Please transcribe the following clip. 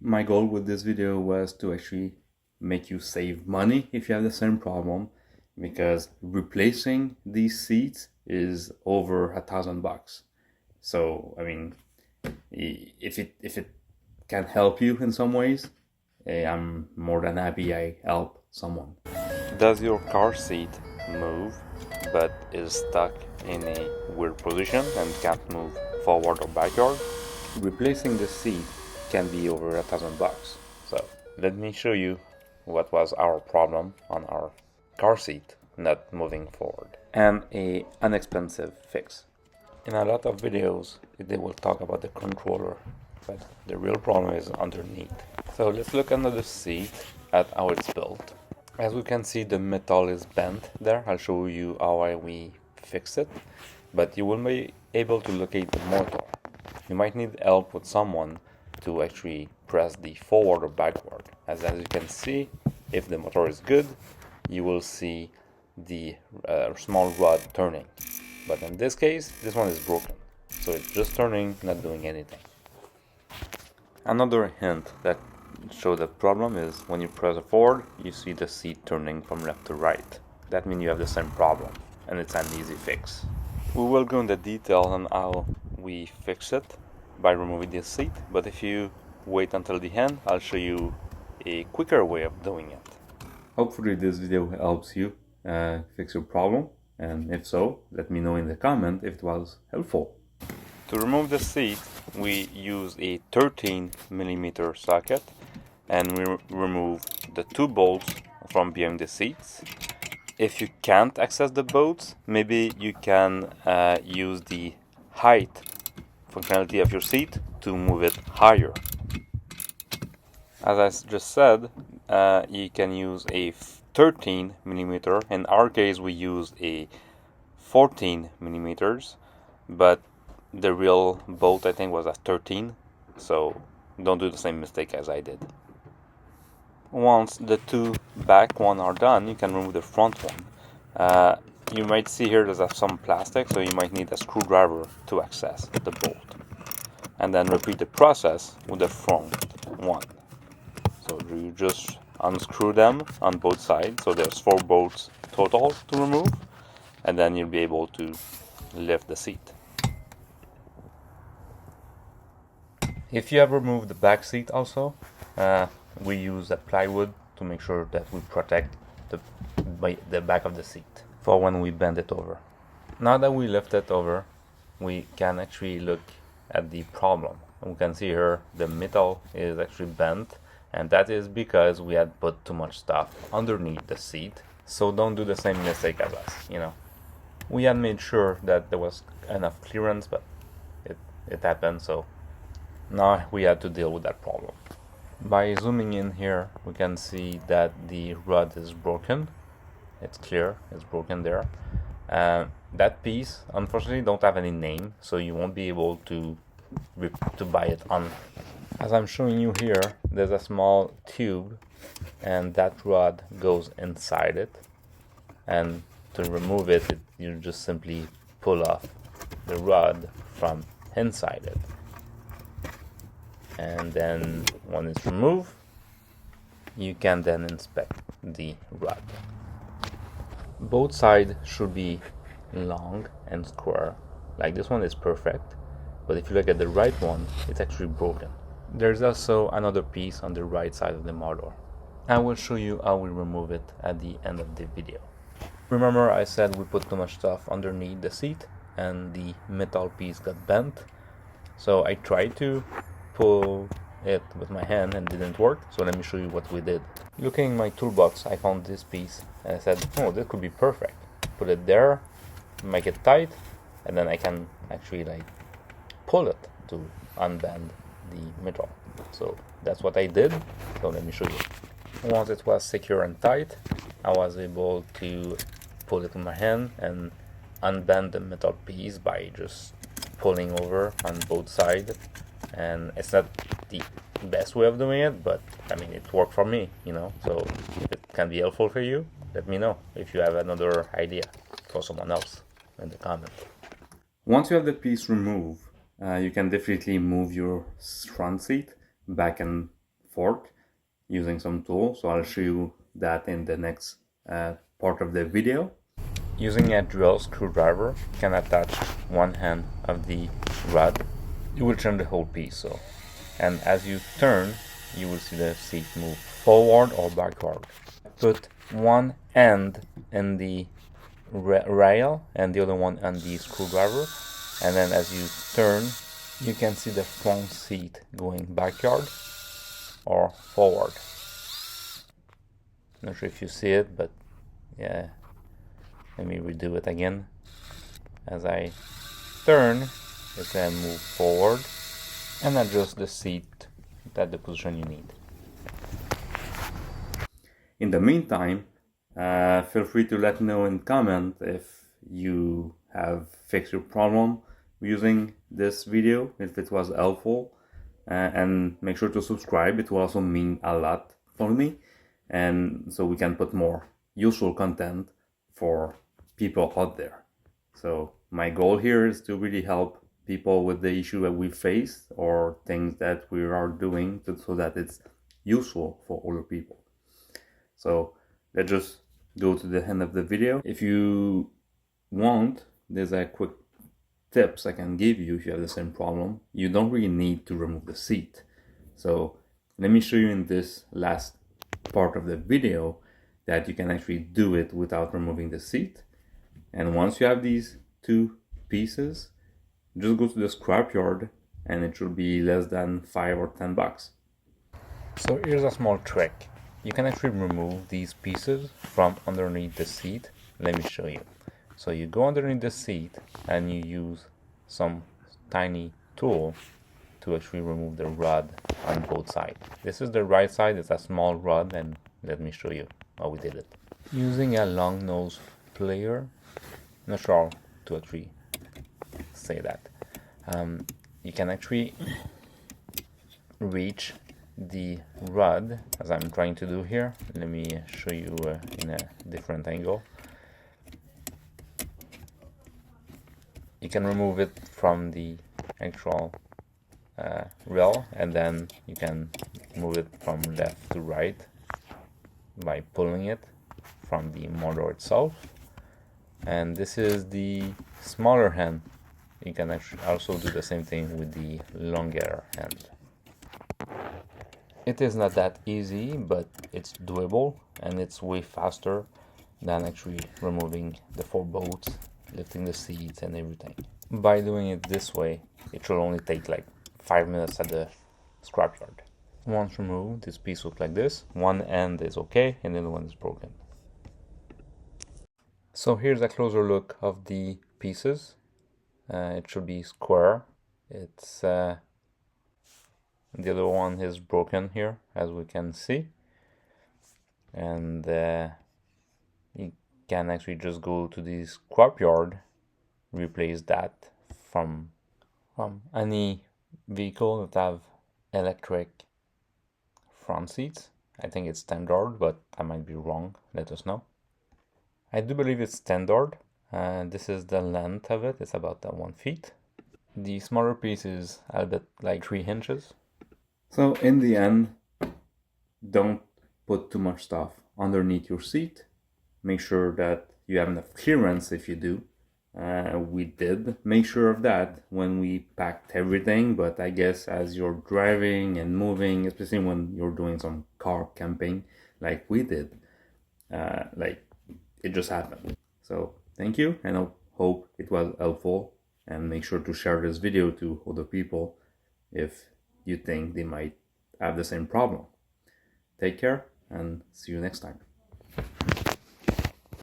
My goal with this video was to actually make you save money if you have the same problem, because replacing these seats is over $1,000. So, I mean, if it can help you in some ways, I'm more than happy I help someone. Does your car seat move but is stuck in a weird position and can't move forward or backward? Replacing the seat can be over $1,000. So let me show you what was our problem on our car seat not moving forward, and a inexpensive fix. In a lot of videos they will talk about the controller, but the real problem is underneath. So let's look under the seat at how it's built. As we can see, the metal is bent there. I'll show you how we fix it, but you will be able to locate the motor. You might need help with someone to actually press the forward or backward. As you can see, if the motor is good, you will see the small rod turning. But in this case, this one is broken. So it's just turning, not doing anything. Another hint that shows the problem is when you press forward, you see the seat turning from left to right. That means you have the same problem, and it's an easy fix. We will go into detail on how we fix it by removing this seat, but if you wait until the end, I'll show you a quicker way of doing it. Hopefully this video helps you fix your problem, and if so, let me know in the comment if it was helpful. To remove the seat, we use a 13mm socket, and we remove the 2 bolts from behind the seats. If you can't access the bolts, maybe you can use the height functionality of your seat to move it higher. As I just said, you can use a 13mm. In our case, we used a 14mm, but the real bolt I think was a 13, so don't do the same mistake as I did. Once the 2 back one are done, you can remove the front one. You might see here there's some plastic, so you might need a screwdriver to access the bolt. And then repeat the process with the front one. So you just unscrew them on both sides, so there's 4 bolts total to remove, and then you'll be able to lift the seat. If you have removed the back seat also, we use a plywood to make sure that we protect the back of the seat for when we bend it over. Now that we lift it over, we can actually look at the problem. We can see here the metal is actually bent, and that is because we had put too much stuff underneath the seat. So don't do the same mistake as us, We had made sure that there was enough clearance, but it happened, so now we had to deal with that problem. By zooming in here, we can see that the rod is broken. It's clear, it's broken there. That piece, unfortunately, don't have any name, so you won't be able to buy it on. As I'm showing you here, there's a small tube, and that rod goes inside it. And to remove it, you just simply pull off the rod from inside it. And then when it's removed, you can then inspect the rod. Both sides should be long and square. Like this one is perfect, but if you look at the right one, it's actually broken. There's also another piece on the right side of the motor. I will show you how we remove it at the end of the video. Remember I said we put too much stuff underneath the seat and the metal piece got bent. So I tried to pull it with my hand and didn't work, so let me show you what we did. Looking in my toolbox, I found this piece and I said, oh, this could be perfect. Put it there, make it tight, and then I can actually pull it to unbend the metal. So that's what I did, so let me show you. Once it was secure and tight, I was able to pull it in my hand and unbend the metal piece by just pulling over on both sides. And it's not the best way of doing it, but I mean it worked for me, so if it can be helpful for you, let me know. If you have another idea for someone else, in the comment. Once you have the piece removed, you can definitely move your front seat back and fork using some tool. So I'll show you that in the next part of the video. Using a drill screwdriver, you can attach one end of the rod. You will turn the whole piece. So, and as you turn, you will see the seat move forward or backward. Put one end in the rail and the other one on the screwdriver, and then as you turn, you can see the front seat going backward or forward. Not sure if you see it, but yeah, let me redo it again. As I turn, it's going to move forward and adjust the seat at the position you need. In the meantime, feel free to let me know in comment if you have fixed your problem using this video, if it was helpful, and make sure to subscribe. It will also mean a lot for me, and so we can put more useful content for people out there. So my goal here is to really help people with the issue that we face or things that we are doing so that it's useful for other people. So let's just go to the end of the video. If you want, there's a quick tips I can give you if you have the same problem. You don't really need to remove the seat. So let me show you in this last part of the video that you can actually do it without removing the seat. And once you have these two pieces, just go to the scrapyard and it should be less than $5 or $10. So here's a small trick. You can actually remove these pieces from underneath the seat. Let me show you. So you go underneath the seat and you use some tiny tool to actually remove the rod on both sides. This is the right side, it's a small rod, and let me show you how we did it. Using a long nose plier, not sure to actually say that. You can actually reach the rod as I'm trying to do here. Let me show you in a different angle. You can remove it from the actual rail, and then you can move it from left to right by pulling it from the motor itself. And this is the smaller end. You can actually also do the same thing with the longer end. It is not that easy, but it's doable, and it's way faster than actually removing the 4 bolts, lifting the seats and everything. By doing it this way, it should only take like 5 minutes at the scrapyard. Once removed, this piece looks like this. One end is okay and the other one is broken. So here's a closer look of the pieces. It should be square. It's the other one is broken here, as we can see, and you can actually just go to the scrapyard, replace that from any vehicle that have electric front seats. I think it's standard, but I might be wrong. Let us know. I do believe it's standard. This is the length of it. It's about 1 feet. The smaller piece is a bit like 3 inches. So in the end, don't put too much stuff underneath your seat. Make sure that you have enough clearance if you do. We did make sure of that when we packed everything, but I guess as you're driving and moving, especially when you're doing some car camping like we did, like it just happened. So thank you, and I hope it was helpful, and make sure to share this video to other people if you think they might have the same problem. Take care and see you next time.